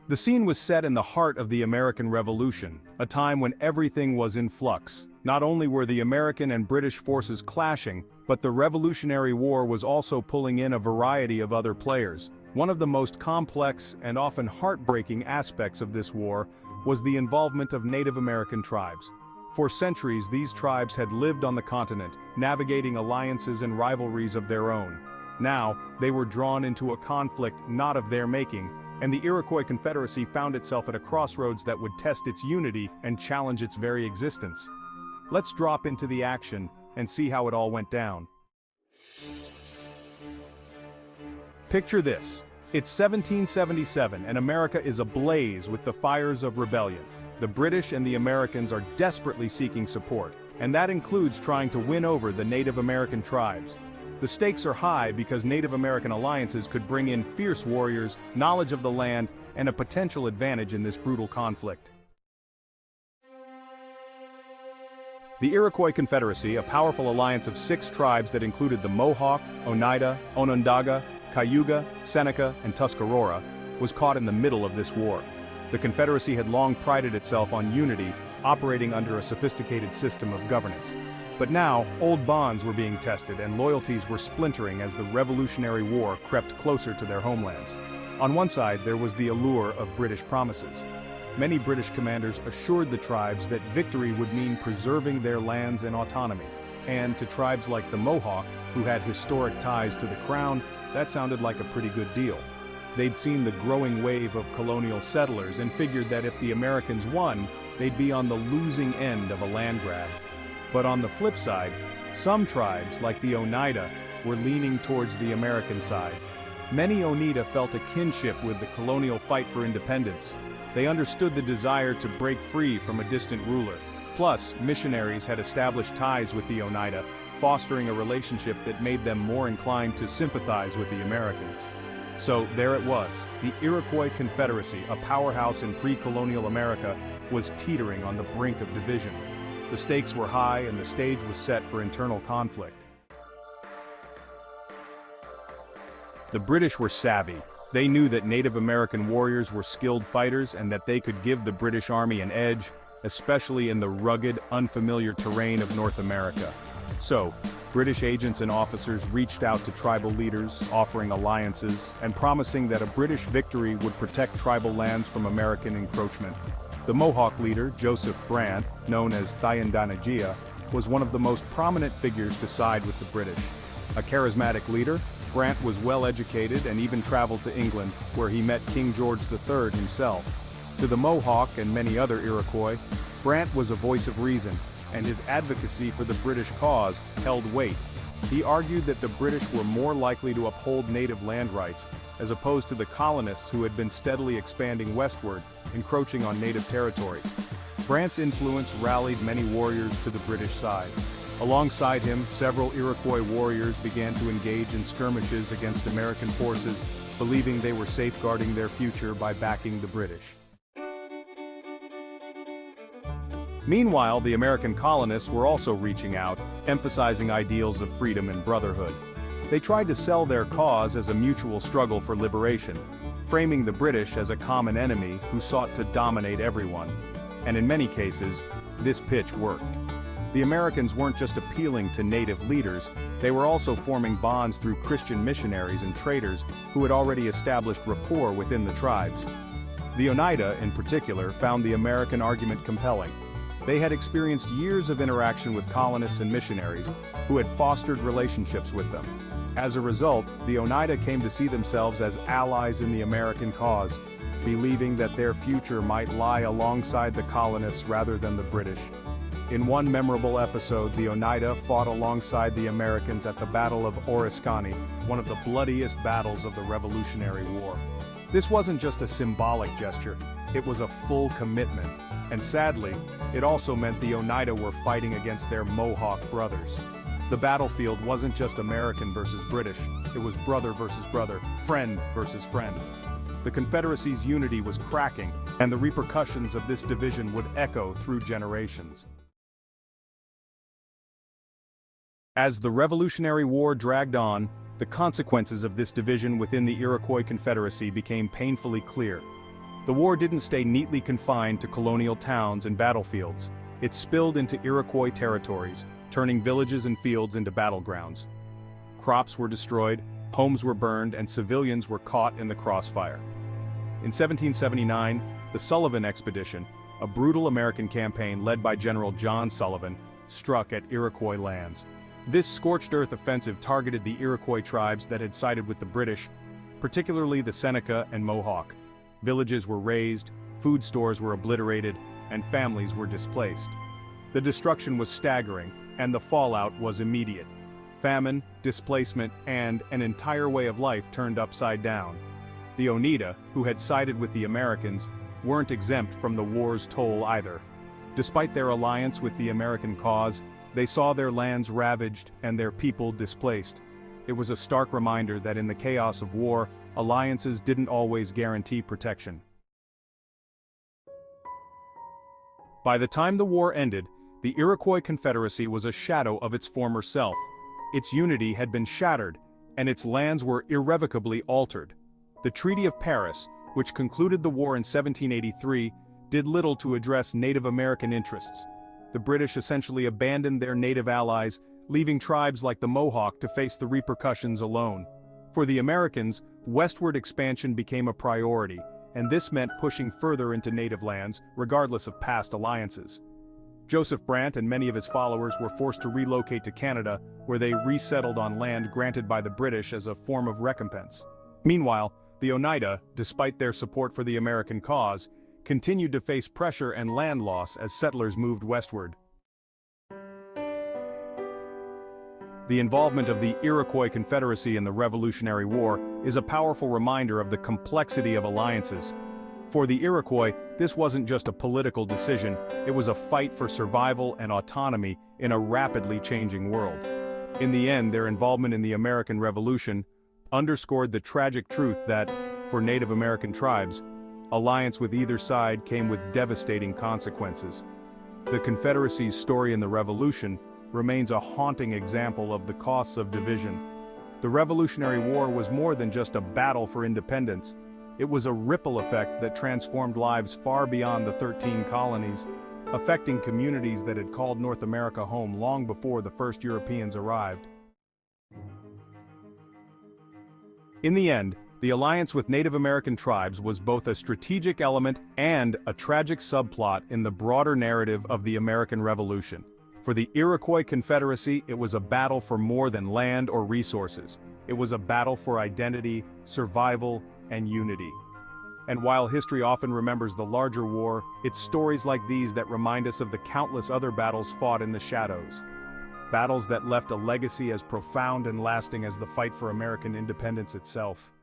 The scene was set in the heart of the American Revolution, a time when everything was in flux. Not only were the American and British forces clashing, but the Revolutionary War was also pulling in a variety of other players. One of the most complex and often heartbreaking aspects of this war was the involvement of Native American tribes. For centuries, these tribes had lived on the continent, navigating alliances and rivalries of their own. Now, they were drawn into a conflict not of their making, and the Iroquois Confederacy found itself at a crossroads that would test its unity and challenge its very existence. Let's drop into the action and see how it all went down. Picture this. It's 1777 and America is ablaze with the fires of rebellion. The British and the Americans are desperately seeking support, and that includes trying to win over the Native American tribes. The stakes are high because Native American alliances could bring in fierce warriors, knowledge of the land, and a potential advantage in this brutal conflict. The Iroquois Confederacy, a powerful alliance of 6 tribes that included the Mohawk, Oneida, Onondaga, Cayuga, Seneca, and Tuscarora, was caught in the middle of this war. The Confederacy had long prided itself on unity, operating under a sophisticated system of governance. But now, old bonds were being tested and loyalties were splintering as the Revolutionary War crept closer to their homelands. On one side, there was the allure of British promises. Many British commanders assured the tribes that victory would mean preserving their lands and autonomy. And to tribes like the Mohawk, who had historic ties to the crown, that sounded like a pretty good deal. They'd seen the growing wave of colonial settlers and figured that if the Americans won, they'd be on the losing end of a land grab. But on the flip side, some tribes, like the Oneida, were leaning towards the American side. Many Oneida felt a kinship with the colonial fight for independence. They understood the desire to break free from a distant ruler. Plus, missionaries had established ties with the Oneida, fostering a relationship that made them more inclined to sympathize with the Americans. So there it was, the Iroquois Confederacy, a powerhouse in pre-colonial America, was teetering on the brink of division. The stakes were high and the stage was set for internal conflict. The British were savvy. They knew that Native American warriors were skilled fighters and that they could give the British Army an edge, especially in the rugged, unfamiliar terrain of North America. So, British agents and officers reached out to tribal leaders, offering alliances, and promising that a British victory would protect tribal lands from American encroachment. The Mohawk leader, Joseph Brant, known as Onondaga, was one of the most prominent figures to side with the British. A charismatic leader, Brant was well educated and even traveled to England, where he met King George III himself. To the Mohawk and many other Iroquois, Brant was a voice of reason, and his advocacy for the British cause held weight. He argued that the British were more likely to uphold native land rights, as opposed to the colonists who had been steadily expanding westward, encroaching on native territory. Brant's influence rallied many warriors to the British side. Alongside him, several Iroquois warriors began to engage in skirmishes against American forces, believing they were safeguarding their future by backing the British. Meanwhile, the American colonists were also reaching out, emphasizing ideals of freedom and brotherhood. They tried to sell their cause as a mutual struggle for liberation, framing the British as a common enemy who sought to dominate everyone. And in many cases, this pitch worked. The Americans weren't just appealing to native leaders, they were also forming bonds through Christian missionaries and traders who had already established rapport within the tribes. The Oneida, in particular, found the American argument compelling. They had experienced years of interaction with colonists and missionaries who had fostered relationships with them. As a result, the Oneida came to see themselves as allies in the American cause, believing that their future might lie alongside the colonists rather than the British. In one memorable episode, the Oneida fought alongside the Americans at the Battle of Oriskany, one of the bloodiest battles of the Revolutionary War. This wasn't just a symbolic gesture, it was a full commitment. And sadly, it also meant the Oneida were fighting against their Mohawk brothers. The battlefield wasn't just American versus British, it was brother versus brother, friend versus friend. The Confederacy's unity was cracking, and the repercussions of this division would echo through generations. As the Revolutionary War dragged on, the consequences of this division within the Iroquois Confederacy became painfully clear. The war didn't stay neatly confined to colonial towns and battlefields. It spilled into Iroquois territories, turning villages and fields into battlegrounds. Crops were destroyed, homes were burned, and civilians were caught in the crossfire. In 1779, the Sullivan Expedition, a brutal American campaign led by General John Sullivan, struck at Iroquois lands. This scorched earth offensive targeted the Iroquois tribes that had sided with the British, particularly the Seneca and Mohawk. Villages were razed, food stores were obliterated, and families were displaced. The destruction was staggering, and the fallout was immediate. Famine, displacement, and an entire way of life turned upside down. The Oneida, who had sided with the Americans, weren't exempt from the war's toll either. Despite their alliance with the American cause, they saw their lands ravaged and their people displaced. It was a stark reminder that in the chaos of war, alliances didn't always guarantee protection. By the time the war ended, the Iroquois Confederacy was a shadow of its former self. Its unity had been shattered, and its lands were irrevocably altered. The Treaty of Paris, which concluded the war in 1783, did little to address Native American interests. The British essentially abandoned their native allies, leaving tribes like the Mohawk to face the repercussions alone. For the Americans, westward expansion became a priority, and this meant pushing further into native lands, regardless of past alliances. Joseph Brant and many of his followers were forced to relocate to Canada, where they resettled on land granted by the British as a form of recompense. Meanwhile, the Oneida, despite their support for the American cause, continued to face pressure and land loss as settlers moved westward. The involvement of the Iroquois Confederacy in the Revolutionary War is a powerful reminder of the complexity of alliances. For the Iroquois, this wasn't just a political decision, it was a fight for survival and autonomy in a rapidly changing world. In the end, their involvement in the American Revolution underscored the tragic truth that, for Native American tribes, alliance with either side came with devastating consequences. The Confederacy's story in the Revolution remains a haunting example of the costs of division. The Revolutionary War was more than just a battle for independence. It was a ripple effect that transformed lives far beyond the 13 colonies, affecting communities that had called North America home long before the first Europeans arrived. In the end, the alliance with Native American tribes was both a strategic element and a tragic subplot in the broader narrative of the American Revolution. For the Iroquois Confederacy, it was a battle for more than land or resources. It was a battle for identity, survival, and unity. And while history often remembers the larger war, it's stories like these that remind us of the countless other battles fought in the shadows. Battles that left a legacy as profound and lasting as the fight for American independence itself.